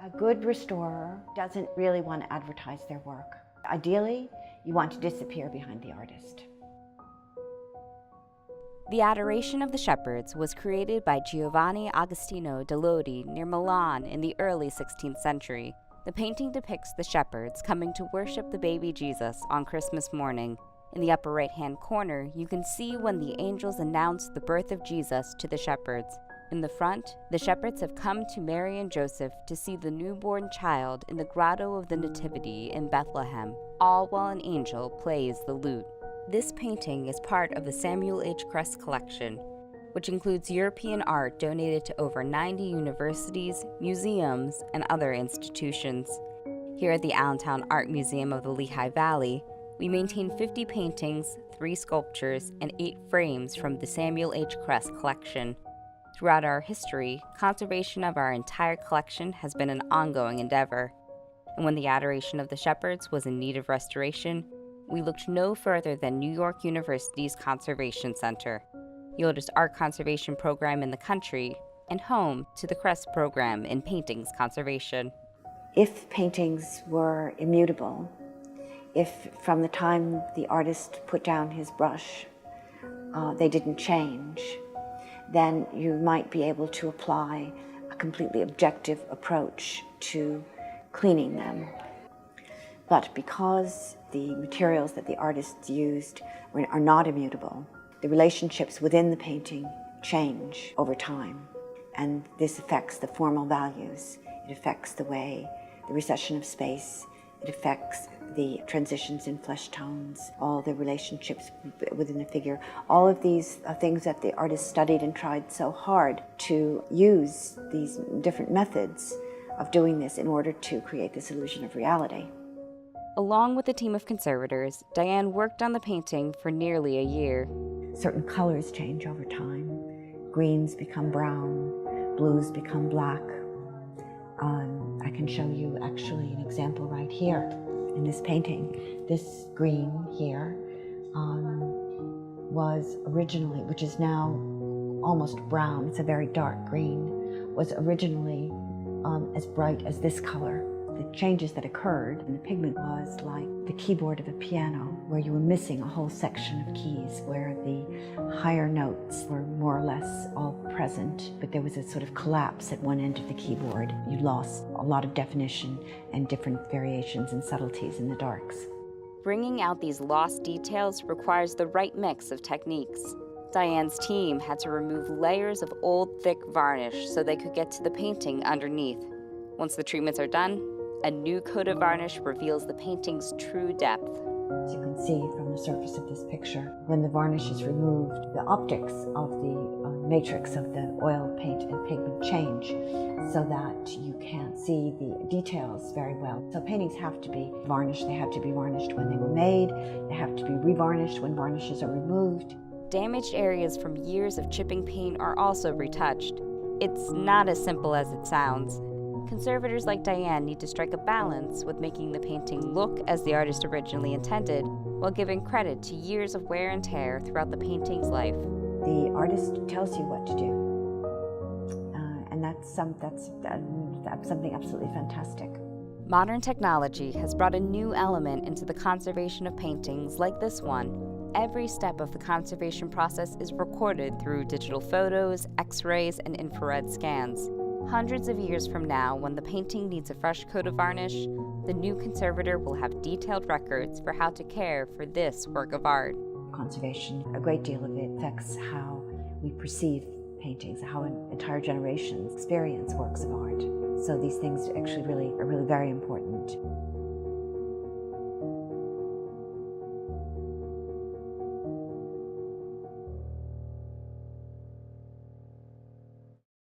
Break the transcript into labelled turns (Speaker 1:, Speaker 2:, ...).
Speaker 1: A good restorer doesn't really want to advertise their work. Ideally, you want to disappear behind the artist.
Speaker 2: The Adoration of the Shepherds was created by Giovanni Agostino de' Lodi near Milan in the early 16th century. The painting depicts the shepherds coming to worship the baby Jesus on Christmas morning. In the upper right-hand corner, you can see when the angels announced the birth of Jesus to the shepherds. In the front, the shepherds have come to Mary and Joseph to see the newborn child in the Grotto of the Nativity in Bethlehem, all while an angel plays the lute. This painting is part of the Samuel H. Kress collection, which includes European art donated to over 90 universities, museums, and other institutions. Here at the Allentown Art Museum of the Lehigh Valley, we maintain 50 paintings, 3 sculptures, and 8 frames from the Samuel H. Kress collection. Throughout our history, conservation of our entire collection has been an ongoing endeavor. And when the Adoration of the Shepherds was in need of restoration, we looked no further than New York University's Conservation Center, the oldest art conservation program in the country, and home to the Kress program in paintings conservation.
Speaker 1: If paintings were immutable, if from the time the artist put down his brush, they didn't change, then you might be able to apply a completely objective approach to cleaning them. But because the materials that the artists used are not immutable, the relationships within the painting change over time. And this affects the formal values. It affects the way, the recession of space. It affects the transitions in flesh tones, all the relationships within the figure, all of these things that the artist studied and tried so hard to use these different methods of doing this in order to create this illusion of reality.
Speaker 2: Along with a team of conservators, Diane worked on the painting for nearly a year.
Speaker 1: Certain colors change over time. Greens become brown, blues become black. I can show you actually an example right here in this painting. This green here was originally, which is now almost brown, it's a very dark green, was originally as bright as this color. The changes that occurred in the pigment was like the keyboard of a piano, where you were missing a whole section of keys, where the higher notes were more or less all present, but there was a sort of collapse at one end of the keyboard. You lost a lot of definition and different variations and subtleties in the darks.
Speaker 2: Bringing out these lost details requires the right mix of techniques. Diane's team had to remove layers of old, thick varnish so they could get to the painting underneath. Once the treatments are done, a new coat of varnish reveals the painting's true depth.
Speaker 1: As you can see from the surface of this picture, when the varnish is removed, the optics of the matrix of the oil, paint, and pigment change so that you can't see the details very well. So paintings have to be varnished. They have to be varnished when they were made. They have to be revarnished when varnishes are removed.
Speaker 2: Damaged areas from years of chipping paint are also retouched. It's not as simple as it sounds. Conservators like Diane need to strike a balance with making the painting look as the artist originally intended, while giving credit to years of wear and tear throughout the painting's life.
Speaker 1: The artist tells you what to do, and that's something absolutely fantastic.
Speaker 2: Modern technology has brought a new element into the conservation of paintings like this one. Every step of the conservation process is recorded through digital photos, X-rays, and infrared scans. Hundreds of years from now, when the painting needs a fresh coat of varnish, the new conservator will have detailed records for how to care for this work of art.
Speaker 1: Conservation, a great deal of it affects how we perceive paintings, how entire generations experience works of art. So these things actually are really very important.